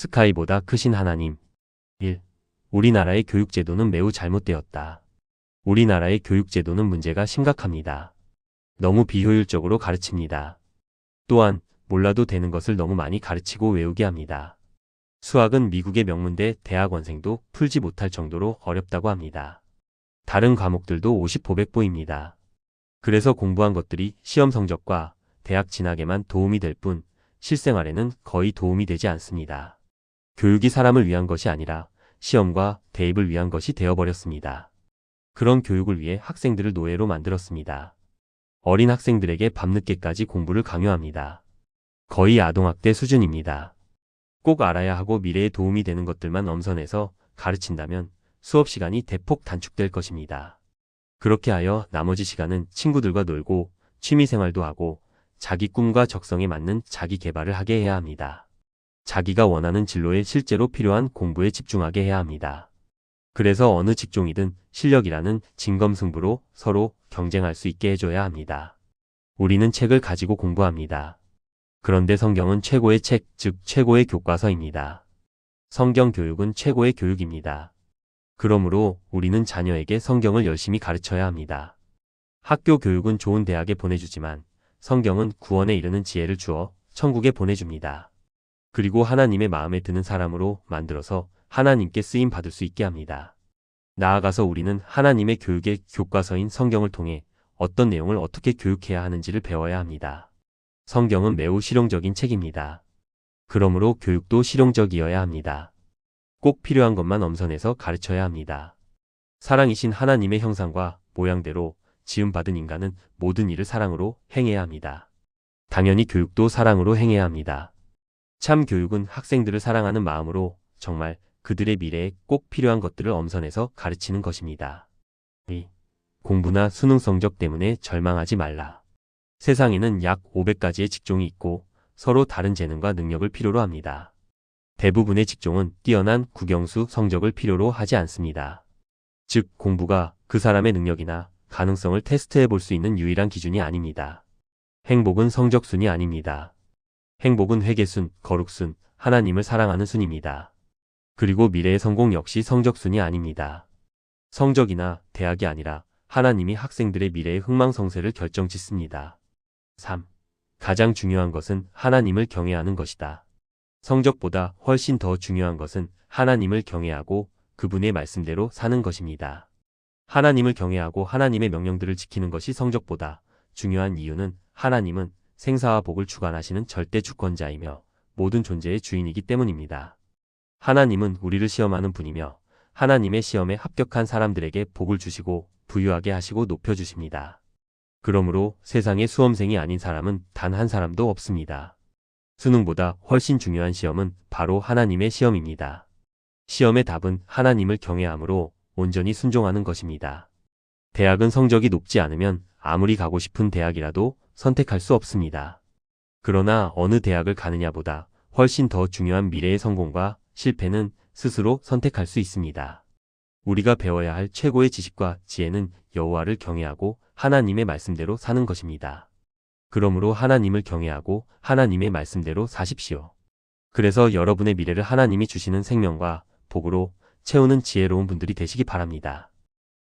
스카이보다 크신 하나님. 1. 우리나라의 교육제도는 매우 잘못되었다. 우리나라의 교육제도는 문제가 심각합니다. 너무 비효율적으로 가르칩니다. 또한 몰라도 되는 것을 너무 많이 가르치고 외우게 합니다. 수학은 미국의 명문대 대학원생도 풀지 못할 정도로 어렵다고 합니다. 다른 과목들도 50-100보입니다. 그래서 공부한 것들이 시험 성적과 대학 진학에만 도움이 될 뿐 실생활에는 거의 도움이 되지 않습니다. 교육이 사람을 위한 것이 아니라 시험과 대입을 위한 것이 되어버렸습니다. 그런 교육을 위해 학생들을 노예로 만들었습니다. 어린 학생들에게 밤늦게까지 공부를 강요합니다. 거의 아동학대 수준입니다. 꼭 알아야 하고 미래에 도움이 되는 것들만 엄선해서 가르친다면 수업 시간이 대폭 단축될 것입니다. 그렇게 하여 나머지 시간은 친구들과 놀고 취미생활도 하고 자기 꿈과 적성에 맞는 자기 개발을 하게 해야 합니다. 자기가 원하는 진로에 실제로 필요한 공부에 집중하게 해야 합니다. 그래서 어느 직종이든 실력이라는 진검승부로 서로 경쟁할 수 있게 해줘야 합니다. 우리는 책을 가지고 공부합니다. 그런데 성경은 최고의 책, 즉 최고의 교과서입니다. 성경 교육은 최고의 교육입니다. 그러므로 우리는 자녀에게 성경을 열심히 가르쳐야 합니다. 학교 교육은 좋은 대학에 보내주지만 성경은 구원에 이르는 지혜를 주어 천국에 보내줍니다. 그리고 하나님의 마음에 드는 사람으로 만들어서 하나님께 쓰임 받을 수 있게 합니다. 나아가서 우리는 하나님의 교육의 교과서인 성경을 통해 어떤 내용을 어떻게 교육해야 하는지를 배워야 합니다. 성경은 매우 실용적인 책입니다. 그러므로 교육도 실용적이어야 합니다. 꼭 필요한 것만 엄선해서 가르쳐야 합니다. 사랑이신 하나님의 형상과 모양대로 지음받은 인간은 모든 일을 사랑으로 행해야 합니다. 당연히 교육도 사랑으로 행해야 합니다. 참 교육은 학생들을 사랑하는 마음으로 정말 그들의 미래에 꼭 필요한 것들을 엄선해서 가르치는 것입니다. 2. 공부나 수능 성적 때문에 절망하지 말라. 세상에는 약 500가지의 직종이 있고 서로 다른 재능과 능력을 필요로 합니다. 대부분의 직종은 뛰어난 국영수 성적을 필요로 하지 않습니다. 즉 공부가 그 사람의 능력이나 가능성을 테스트해 볼 수 있는 유일한 기준이 아닙니다. 행복은 성적순이 아닙니다. 행복은 회개순, 거룩순, 하나님을 사랑하는 순입니다. 그리고 미래의 성공 역시 성적순이 아닙니다. 성적이나 대학이 아니라 하나님이 학생들의 미래의 흥망성쇠를 결정짓습니다. 3. 가장 중요한 것은 하나님을 경외하는 것이다. 성적보다 훨씬 더 중요한 것은 하나님을 경외하고 그분의 말씀대로 사는 것입니다. 하나님을 경외하고 하나님의 명령들을 지키는 것이 성적보다 중요한 이유는 하나님은 생사와 복을 주관하시는 절대 주권자이며 모든 존재의 주인이기 때문입니다. 하나님은 우리를 시험하는 분이며 하나님의 시험에 합격한 사람들에게 복을 주시고 부유하게 하시고 높여주십니다. 그러므로 세상에 수험생이 아닌 사람은 단 한 사람도 없습니다. 수능보다 훨씬 중요한 시험은 바로 하나님의 시험입니다. 시험의 답은 하나님을 경외함으로 온전히 순종하는 것입니다. 대학은 성적이 높지 않으면 아무리 가고 싶은 대학이라도 선택할 수 없습니다. 그러나 어느 대학을 가느냐보다 훨씬 더 중요한 미래의 성공과 실패는 스스로 선택할 수 있습니다. 우리가 배워야 할 최고의 지식과 지혜는 여호와를 경외하고 하나님의 말씀대로 사는 것입니다. 그러므로 하나님을 경외하고 하나님의 말씀대로 사십시오. 그래서 여러분의 미래를 하나님이 주시는 생명과 복으로 채우는 지혜로운 분들이 되시기 바랍니다.